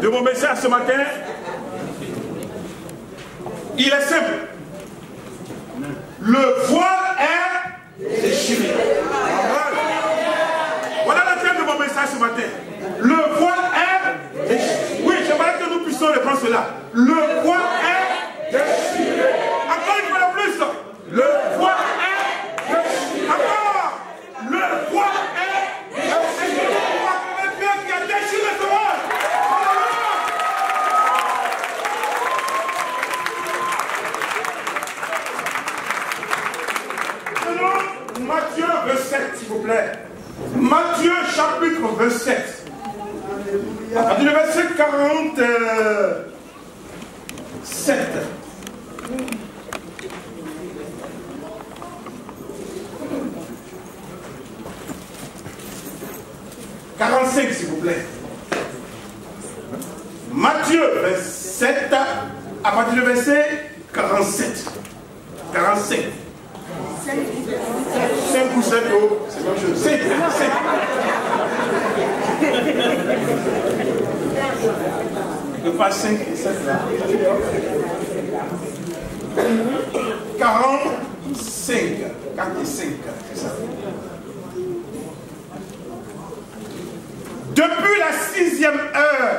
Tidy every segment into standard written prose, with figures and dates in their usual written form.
de mon message ce matin, il est simple. Le voile est déchiré. Voilà le thème de mon message ce matin. Le voile est déchiré. Oui, j'aimerais que nous puissions reprendre cela. Le voile est déchiré. Encore une fois de plus. Le voile est déchiré. Encore. Le voile est déchiré. Dieu qui a déchiré ce voile. Selon Matthieu 27, s'il vous plaît. Matthieu chapitre 27. À partir du verset 47. S'il vous plaît. Matthieu 27, à partir du verset 47. 45. 5 ou 7 euros, c'est la même chose. 5. Ne pas 5 et 7 là. 45. 4 et 5, c'est ça. Depuis la 6e heure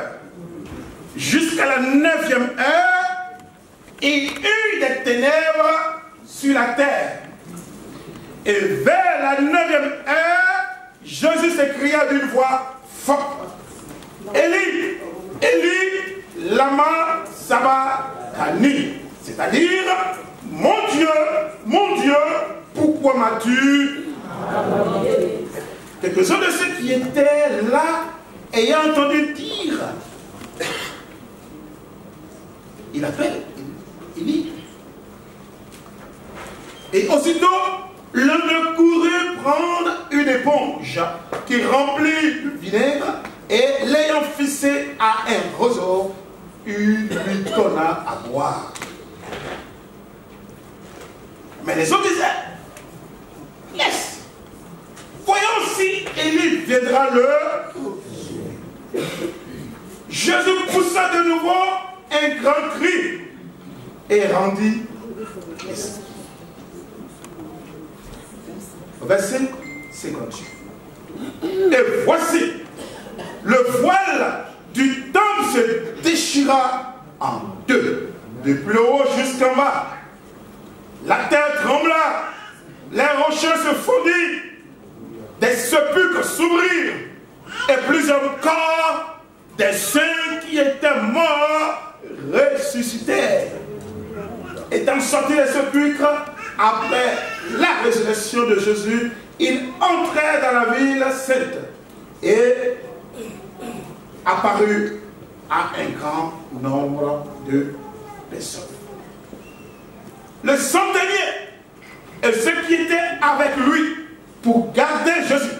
jusqu'à la 9e heure, il y eut des ténèbres sur la terre. Et vers la 9e heure, Jésus s'écria d'une voix forte: Élie, Élie, lama sabachthani. C'est-à-dire, mon Dieu, pourquoi m'as-tu abandonné? Quelques-uns de ceux qui étaient là, ayant entendu dire, il appelle Élie. Et aussitôt, l'un d'eux courut prendre une éponge qui remplit de vinaigre et l'ayant fixé à un roseau, il lui donna à boire. Mais les autres disaient, laisse. Voyons si Élie viendra le. Jésus poussa de nouveau un grand cri et rendit l'esprit. Verset 58. Et voici, le voile du temple se déchira en deux, depuis le haut jusqu'en bas. La terre trembla, les rochers se fondirent, des sépulcres s'ouvrirent, et plusieurs corps des saints qui étaient morts ressuscitèrent. Étant sortis des sépulcres, après la résurrection de Jésus, ils entrèrent dans la ville sainte et apparurent à un grand nombre de personnes. Le centenier et ceux qui étaient avec lui pour garder Jésus,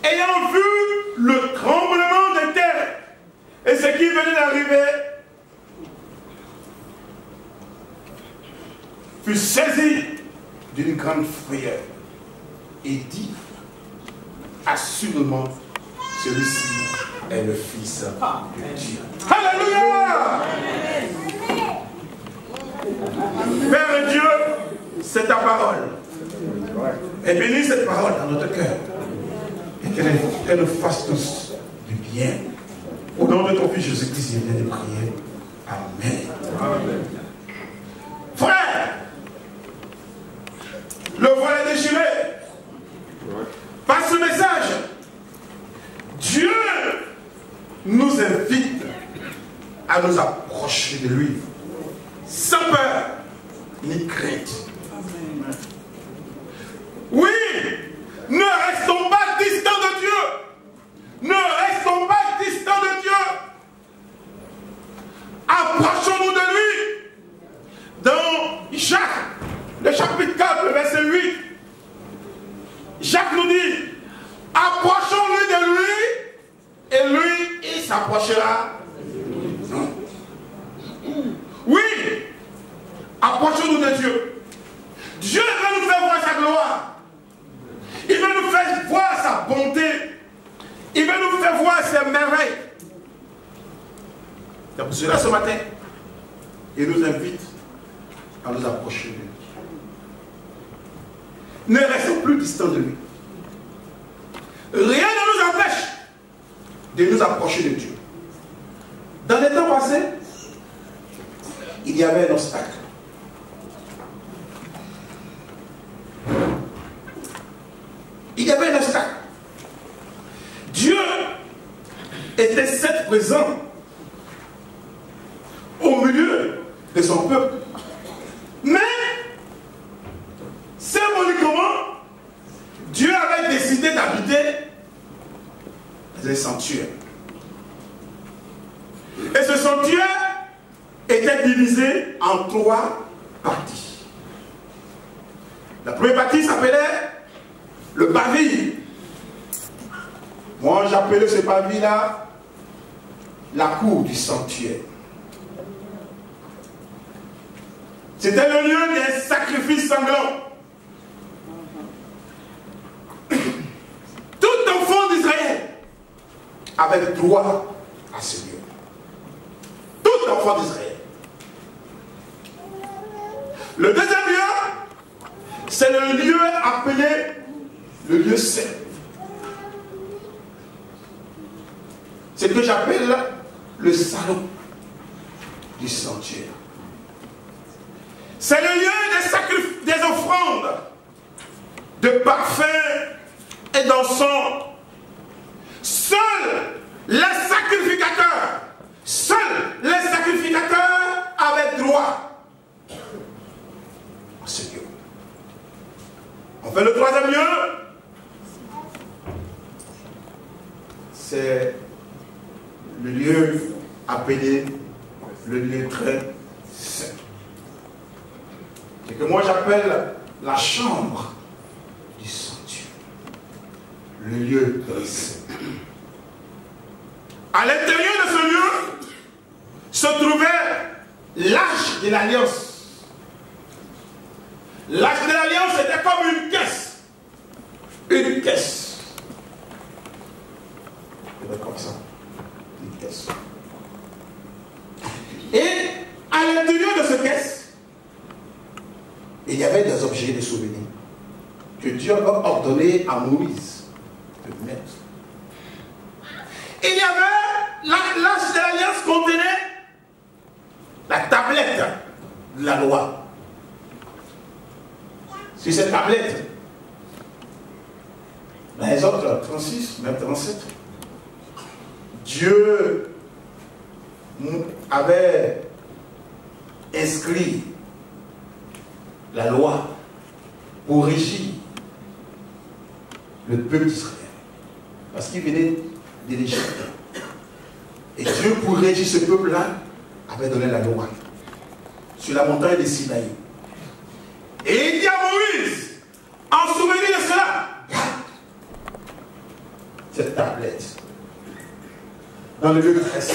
ayant vu le tremblement de terre et ce qui venait d'arriver, fut saisi d'une grande frayeur et dit: assurément, celui-ci est le Fils de Dieu. Alléluia! Père Dieu, c'est ta parole. Et bénis cette parole dans notre cœur. Et qu'elle nous fasse tous du bien. Au nom de ton Fils Jésus-Christ, il vient de prier. Amen. Amen. Frère, le voile est déchiré. Par ce message, Dieu nous invite à nous approcher de lui sans peur ni crainte. Oui, ne restons pas distants de Dieu. Ne restons pas distants de Dieu. Approchons-nous de lui. Dans Jacques, le chapitre 4, le verset 8, Jacques nous dit: approchons-nous de lui, et lui, il s'approchera. Oui, approchons-nous de Dieu. Dieu veut nous faire voir sa gloire. Il veut nous faire voir sa bonté. Il veut nous faire voir ses merveilles. pour cela, ce matin, il nous invite à nous approcher de lui. Ne restons plus distants de lui. Rien ne nous empêche de nous approcher de Dieu. Dans les temps passés, il y avait un obstacle. Il y avait un obstacle. Dieu était certes présent au milieu de son peuple. Mais, symboliquement, Dieu avait décidé d'habiter dans un sanctuaire. Et ce sanctuaire était divisé en 3 parties. La première partie s'appelait le pavis. Moi, j'appelais ce pavis-là la cour du sanctuaire. C'était le lieu des sacrifices sanglants. Tout enfant d'Israël avait droit à ce lieu. Tout enfant d'Israël. Le deuxième lieu, c'est le lieu appelé le lieu saint. C'est ce que j'appelle le salon du sanctuaire. C'est le lieu des sacrifices, des offrandes, de parfums et d'encens. Seuls les sacrificateurs avaient droit à ce lieu. Enfin, le troisième lieu, c'est le lieu appelé le lieu très saint. C'est que moi j'appelle la chambre du sanctuaire. Le lieu très saint. À l'intérieur de ce lieu se trouvait l'arche de l'alliance. L'arche de l'alliance était comme une caisse. Une caisse. C'était comme ça. Une caisse. Et à l'intérieur de cette caisse, il y avait des objets de souvenirs que Dieu a ordonné à Moïse de mettre. Il y avait l'arche de l'alliance contenait la tablette de la loi. Sur cette tablette, dans les autres 36, même 37, Dieu avait inscrit la loi pour régir le peuple d'Israël. Parce qu'il venait de l'Égypte. Et Dieu, pour régir ce peuple-là, avait donné la loi sur la montagne de Sinaï. Et il dit à Moïse, en souvenir de cela, garde cette tablette dans le lieu très saint.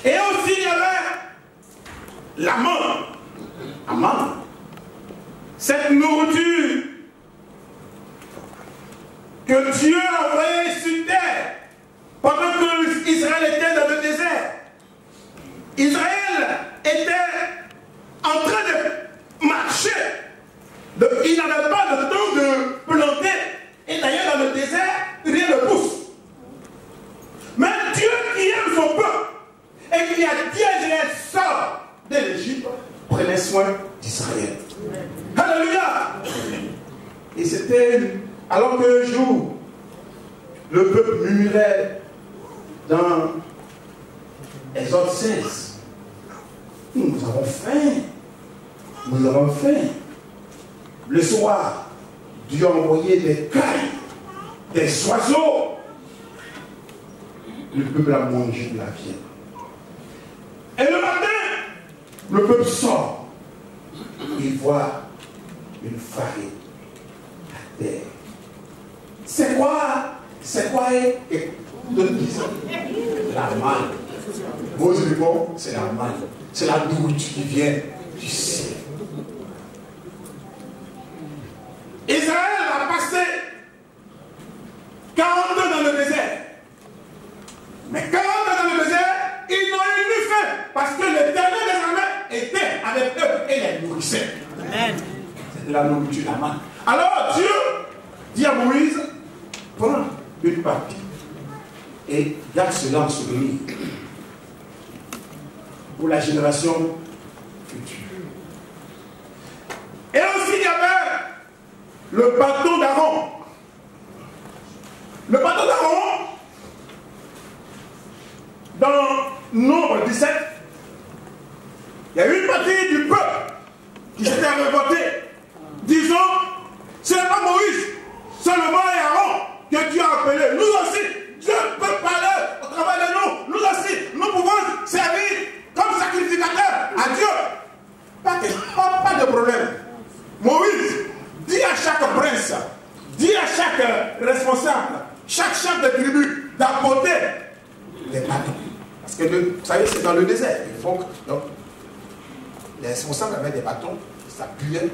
Et aussi il y avait la manne. Cette nourriture que Dieu a envoyée sur terre pendant que Israël était dans le désert. Israël était en train de marcher. Il n'avait pas le temps de planter. Et d'ailleurs, dans le désert, rien ne pousse. Mais Dieu qui aime son peuple et qui a dit à Israël, sort de l'Égypte, prenait soin d'Israël. Alléluia! Et c'était, alors qu'un jour, le peuple murmurait dans Exode 16. Nous avons faim. Nous avons faim. Le soir, Dieu a envoyé des cailles, des oiseaux. Le peuple a mangé de la viande. Et le matin, le peuple sort. Il voit une farine à terre. C'est quoi? La manne. Vous dites bon, c'est la manne. C'est la nourriture qui vient du ciel. Israël a passé 40 ans dans le désert. Mais 40 ans parce que l'Éternel des armées était avec eux et les nourrissait. C'était la nourriture, la main. Alors Dieu dit à Moïse, prends une partie et garde cela en souvenir pour la génération future. Et aussi il y avait le bâton d'Aaron. Le bâton d'Aaron, dans Nombre 17, il y a une partie du peuple qui s'était révoltée, disant, ce n'est pas Moïse, seulement et Aaron que Dieu a appelé. Nous aussi, Dieu peut parler au travers de nous. Nous aussi, nous pouvons servir comme sacrificateurs à Dieu. Pas de problème. Moïse dit à chaque prince, dit à chaque responsable, chaque chef de tribu d'apporter les bâtons. Parce que, vous savez, c'est dans le désert. Il faut que, donc, les responsables avaient des bâtons, ils s'appuyaient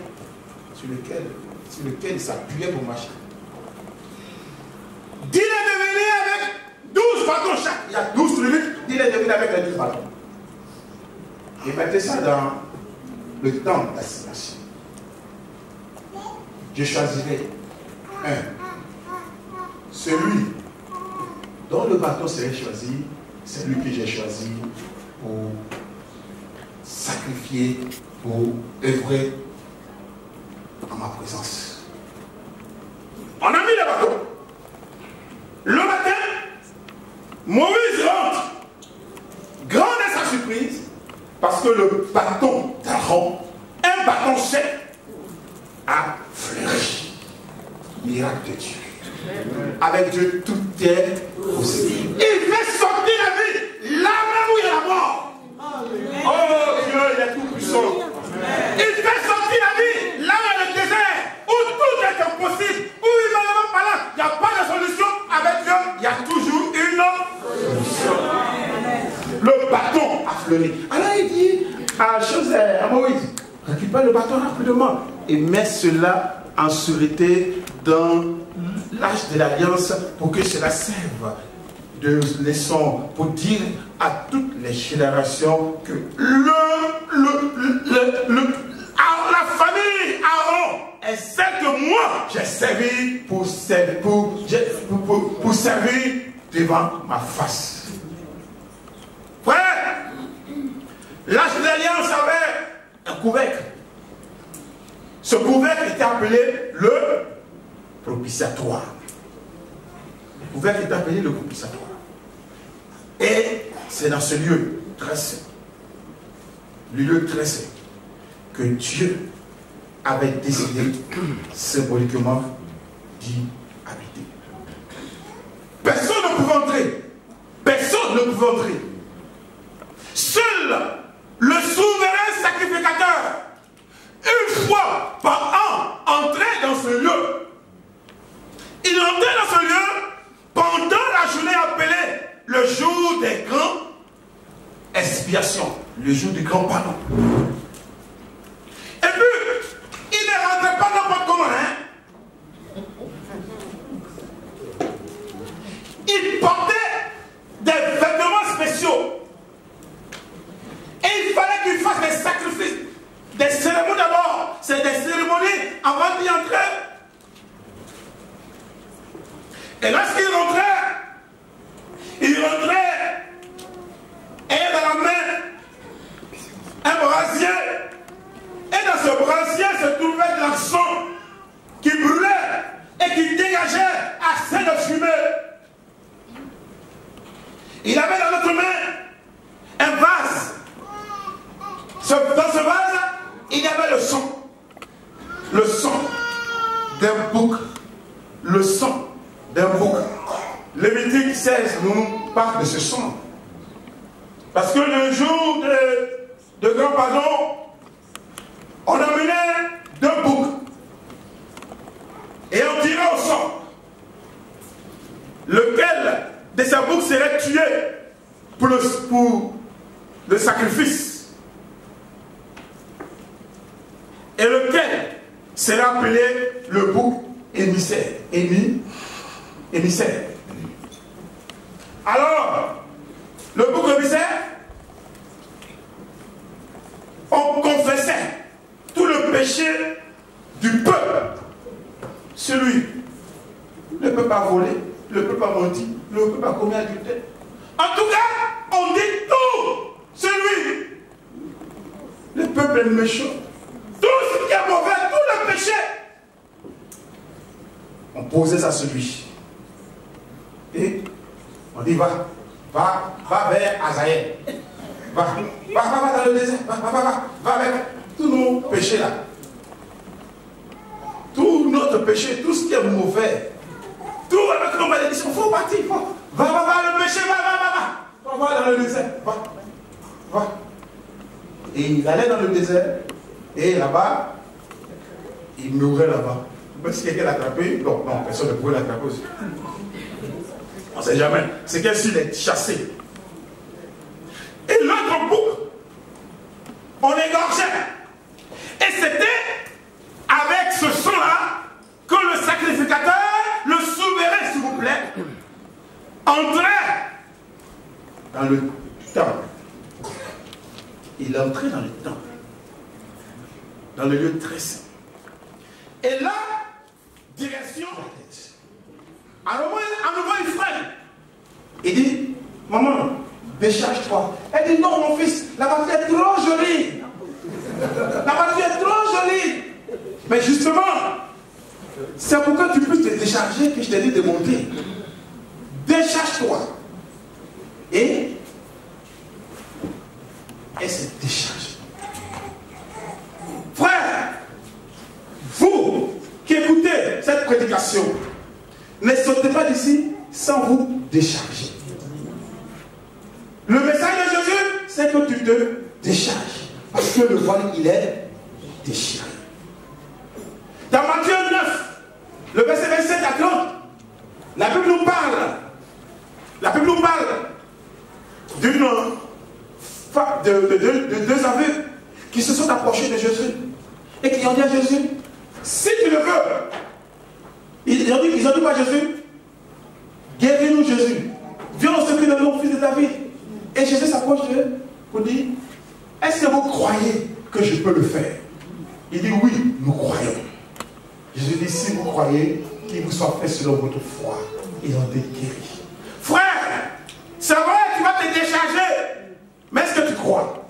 sur lequel ils s'appuyaient pour marcher. Dis-les de venir avec 12 bâtons chaque. Il y a 12 tribus, dis-les de venir avec les 12 bâtons. Et mettez ça dans le temps d'assignation. Je choisirai celui dont le bâton serait choisi, c'est lui que j'ai choisi pour sacrifier, pour œuvrer en ma présence. On a mis le bâton. Le matin, Moïse rentre. Grande est sa surprise, parce que le bâton d'Aaron, un bâton sec, a fleuri. Miracle de Dieu. Avec Dieu, tout est possible. Il fait sortir la vie, là même où il y a la mort. Oh Dieu, il est tout puissant. Il fait sortir la vie, là où il y a le désert, où tout est impossible, où humainement parlant, il n'y a pas de solution. Avec Dieu, il y a toujours une solution. Le bâton a fleuri. Alors il dit à Moïse, récupère le bâton rapidement et mets cela en sûreté dans l'arche de l'alliance pour que cela serve de leçon pour dire à toutes les générations que la famille Aaron est celle que moi j'ai servi pour servir devant ma face. Frère, l'arche de l'alliance avait un couvercle. Ce couvercle était appelé le propitiatoire. Le couvercle était appelé le propitiatoire. Et c'est dans ce lieu très saint, le lieu très saint, que Dieu avait décidé symboliquement d'y habiter. Personne ne pouvait entrer. Personne ne pouvait entrer. Seul le souverain sacrificateur, une fois par an, entrait dans ce lieu. Il entrait dans ce lieu pendant la journée appelée le jour des grands expiations, le jour du grand pardon. Et puis, il ne rentrait pas n'importe comment, hein. Il portait des vêtements spéciaux. Et il fallait qu'il fasse des sacrifices, des cérémonies d'abord. C'est des cérémonies avant d'y entrer. Et lorsqu'il rentrait, et dans la main un brasier. Et dans ce brasier se trouvait de l'encens qui brûlait et qui dégageait assez de fumée. Il avait dans l'autre main un vase. Dans ce vase, il y avait le sang. Le sang d'un bouc. Le sang d'un bouc. Lévitique 16 nous parle de ce sang. Parce que le jour de grand pardon, on amenait 2 boucs. Et on tirait au sang. Lequel de ces boucs serait tué pour le sacrifice. Et lequel serait appelé le bouc émissaire. Émissaire. Alors, le bouc émissaire, péché du peuple. Celui ne peut pas voler, ne peut pas mentir, ne peut pas commettre adultère. En tout cas, on dit tout. Celui, le peuple est méchant. Tout ce qui est mauvais, tout le péché, on posait ça à celui. Et on dit va vers Azaël. Va dans le désert. Va avec tous nos péchés là. Tout notre péché, tout ce qui est mauvais, tout avec nos malédictions, il faut partir. Va, le péché, va dans le désert. Va. Et il allait dans le désert, et là-bas, il mourait là-bas. Si quelqu'un l'attrapait, non, personne ne pouvait l'attraper aussi. On ne sait jamais. C'est qu'elle s'il est chassé. Et l'autre bouc, on égorgeait. Et c'était avec ce sang-là que le sacrificateur, le souverain, s'il vous plaît, entrait dans le temple. Il entrait dans le temple, dans le lieu très saint. Et là, direction la tête. À nouveau, il freine. Il dit, maman, décharge-toi. Elle dit, non, mon fils, la voiture est trop jolie. La voiture est trop jolie. Mais justement, c'est pour que tu puisses te décharger que je t'ai dit de monter. Décharge-toi. Et elle s'est déchargée. Frère, vous qui écoutez cette prédication, ne sautez pas d'ici sans vous décharger. Le message de Jésus, c'est que tu te décharges. Parce que le voile, il est déchiré. Dans Matthieu 9, le verset 27 à 30, la Bible nous parle. La Bible nous parle de deux aveugles qui se sont approchés de Jésus et qui ont dit à Jésus, si tu le veux, ils ont dit quoi à Jésus? Guéris-nous Jésus. Viens au secours de nous, fils de David. Et Jésus s'approche d'eux pour dire, est-ce que vous croyez que je peux le faire? Il dit, oui, nous croyons. Jésus dit, si vous croyez, qu'il vous soit fait selon votre foi. Ils ont été guéris. Frère, c'est vrai, tu vas te décharger. Mais est-ce que tu crois?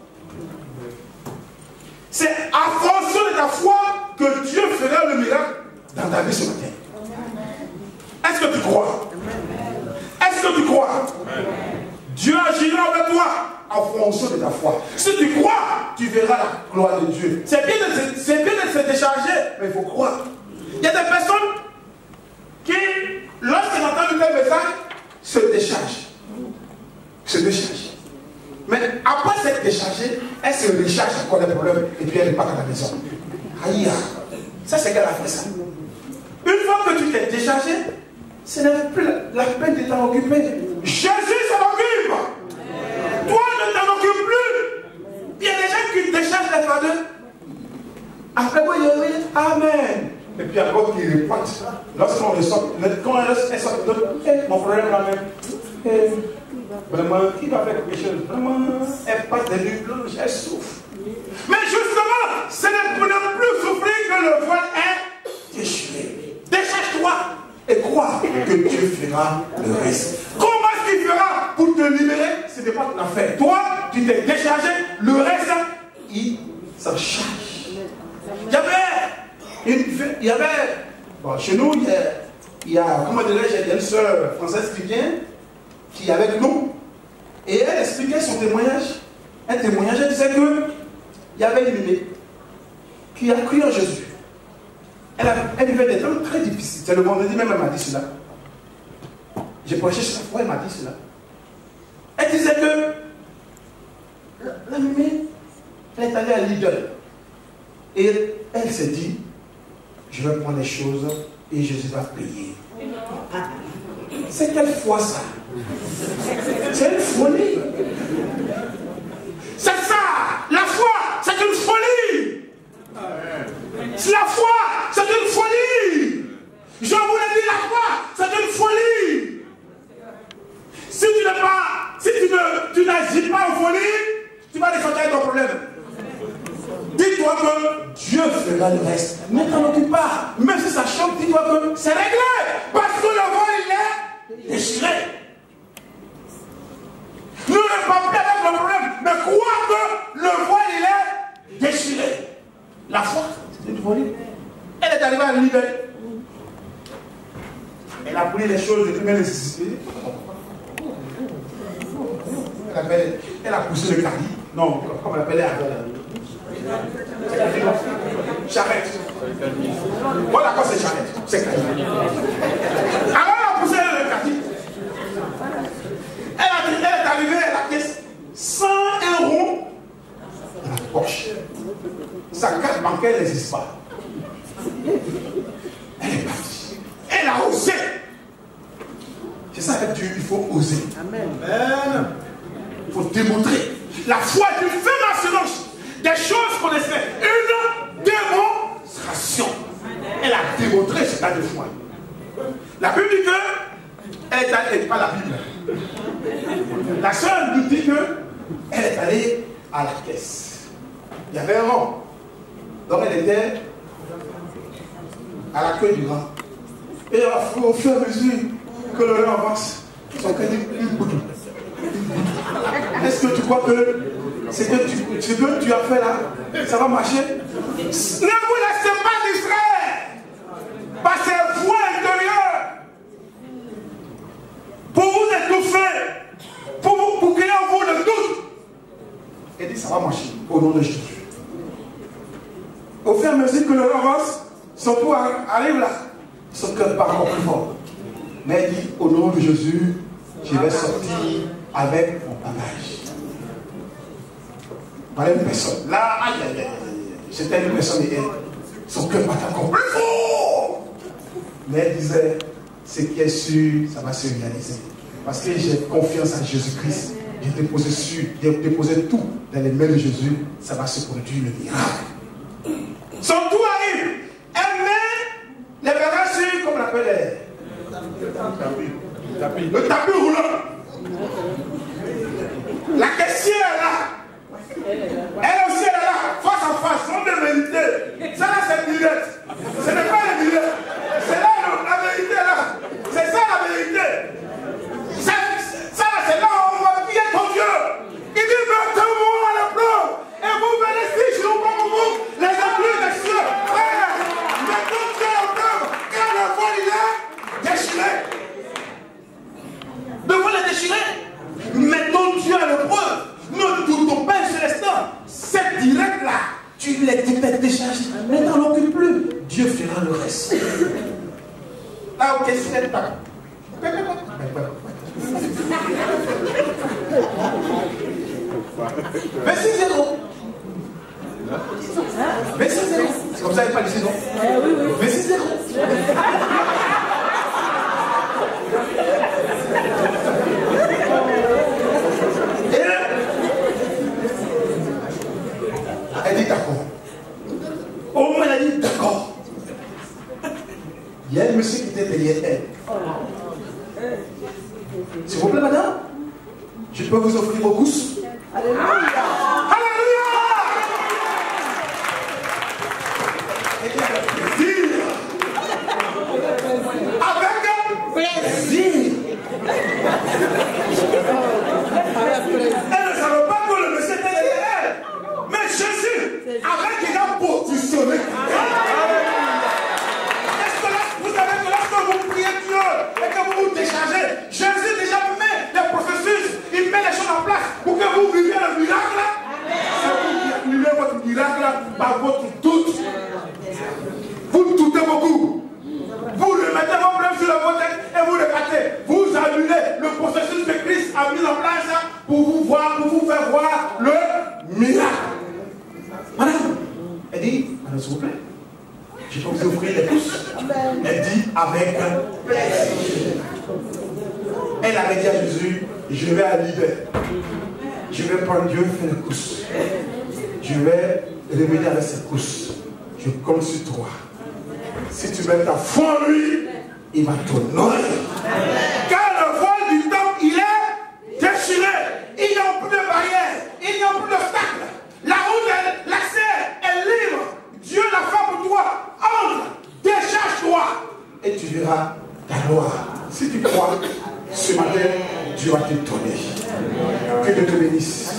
C'est à fonction de ta foi que Dieu fera le miracle dans ta vie ce matin. Est-ce que tu crois? Est-ce que tu crois? Dieu agira avec toi en fonction de ta foi. Si tu crois, tu verras la gloire de Dieu. C'est bien de se décharger, mais il faut croire. Il y a des personnes qui, lorsqu'elles entendent le message, se déchargent. Se déchargent. Mais après s'être déchargée, elle se recharge encore des problèmes et puis elle repart à la maison. Aïe, ça c'est qu'elle a fait ça. Une fois que tu t'es déchargé, ce n'est plus la peine de t'en occuper. Jésus s'en occupe. Toi ne t'en occupes plus. Il y a des gens qui déchargent les fardeaux. Après quoi, il y a Amen. Et puis après qui repartent. Lorsqu'on le sort, quand elle sort, mon frère là même. Vraiment, qui va faire quelque chose? Vraiment, elle passe des nuits blanches, elle souffre. Mais justement, ce n'est pour ne plus souffrir que le voile est déchiré. Décharge-toi et crois que Dieu fera le reste. Comment est-ce qu'il fera pour te libérer? Ce n'est pas ton affaire. Toi, tu t'es déchargé, le reste, il s'en charge. Il y avait, bon, chez nous, il y a comment dirais-je, une soeur française qui vient, qui est avec nous, et elle expliquait son témoignage. Un témoignage, elle disait qu'il y avait une aînée qui a cru en Jésus. Elle vivait des temps très difficiles. C'est le vendredi même, elle m'a dit cela. J'ai prêché chaque fois, elle m'a dit cela. Elle disait que la mémé, elle est allée à Lidl. Et elle s'est dit, je vais prendre les choses et Jésus va payer. C'est quelle foi ça? C'est une folie. C'est ça, la foi, c'est une folie. La foi, c'est une folie. Je vous l'ai dit, la foi, c'est une folie. Si tu n'agis pas en folie, tu vas déclencher ton problème. Dis-toi que Dieu Dieu fera le reste. Ne t'en occupe pas. Même si ça chante, dis-toi que c'est réglé. Parce que le voile, il est déchiré. Nous ne parlons pas avec le problème, mais crois que le voile, il est déchiré. La foi, c'est une folie. Elle est arrivée à libérer. Elle a pris les choses de première nécessité. Elle a poussé le caddie. Non, comment on l'appelle? Charrette. Bon, d'accord, c'est charrette. C'est caddie. Alors, elle a poussé le caddie. Elle est arrivée à la caisse sans un rond dans la poche. Sa carte bancaire n'existe pas. Elle est partie. Elle a osé. C'est ça avec Dieu, il faut oser. Amen. Il faut démontrer. La foi est une ferme assurance des choses qu'on espère. Une démonstration. Elle a démontré cet acte de foi. La Bible dit que elle n'est pas la Bible. La sœur nous dit qu'elle est allée à la caisse. Il y avait un rang. Donc elle était à la queue du rang. Et au fur et à mesure que le rang avance, son cœur dit une goutte. Est-ce que tu crois que ce que tu as fait là, ça va marcher? Ne vous laissez pas distraire par ces voix intérieures pour vous étouffer, pour créer en vous le doute. Elle dit ça va marcher au nom de Jésus. Au fur et à mesure que le rang avance, son pouvoir arrive là, son cœur part encore plus fort. Mais elle dit au nom de Jésus, je vais sortir avec mon bagage. Voilà une personne. Là, c'était une personne et elle, son cœur battait encore plus fort. Mais elle disait, ce qui est sûr, ça va se réaliser. Parce que j'ai confiance en Jésus-Christ. J'ai déposé tout dans les mains de Jésus. Ça va se produire le miracle. Son tour arrive. Elle met les bagages sur, comme on l'appelle, le tapis roulant. La caissière est là. Elle aussi est là, face à face, sans de vérité. Ça là c'est direct. Ce n'est pas le direct. C'est là la vérité là. C'est ça la vérité. Ça là c'est là où on va piller ton Dieu. Il dit mettez-moi à la plomb. Et vous venez ici, je vous prends vous, les inclus des cieux. Frère, mettez-vous à la plomb. Car le vol il est déchiré. Le vol est déchiré. Mettons Dieu à l'épreuve. Ne doutons pas un seul instant. Cette direct là, tu l'as déchargé. Mais n'en occupe plus. Dieu fera le reste. Là, ok, c'est pas. Verset 0. Verset 0. C'est comme ça, il n'y a pas de saison. Verset 0. Elle dit d'accord. Au moins elle a dit d'accord. Il y a un monsieur qui était derrière elle. S'il vous plaît, madame, je peux vous offrir vos gousses. Alléluia. Alléluia. Avec plaisir. Elle ne savait pas que le monsieur était derrière elle. Mais Jésus, avec il a positionné. Est-ce que là, vous savez que lorsque vous priez Dieu et que vous vous déchargez, Jésus déjà met les processus, il met les choses en place pour que vous viviez le miracle. C'est vous qui vivez votre miracle par votre doute. Vous doutez beaucoup. Vous remettez vos problèmes sur le vôtre et vous rebattez. Vous annulez le processus que Christ a mis en place pour vous faire voir le miracle. Madame, elle dit, madame, s'il vous plaît, je peux vous offrir les pouces. Elle dit avec plaisir. Elle avait dit à Jésus, je vais à l'hiver. Je vais prendre Dieu et faire les courses. Je vais revenir avec ses courses. Je compte sur toi. Si tu mets ta foi en lui, il va t'honorer. Car le voile du temps, il est déchiré. Il n'y a plus de barrières. Il n'y a plus d'obstacles. La route, l'accès est libre. Dieu l'a et tu verras ta gloire. Si tu crois, ce matin, Dieu va te donner. Que Dieu te bénisse.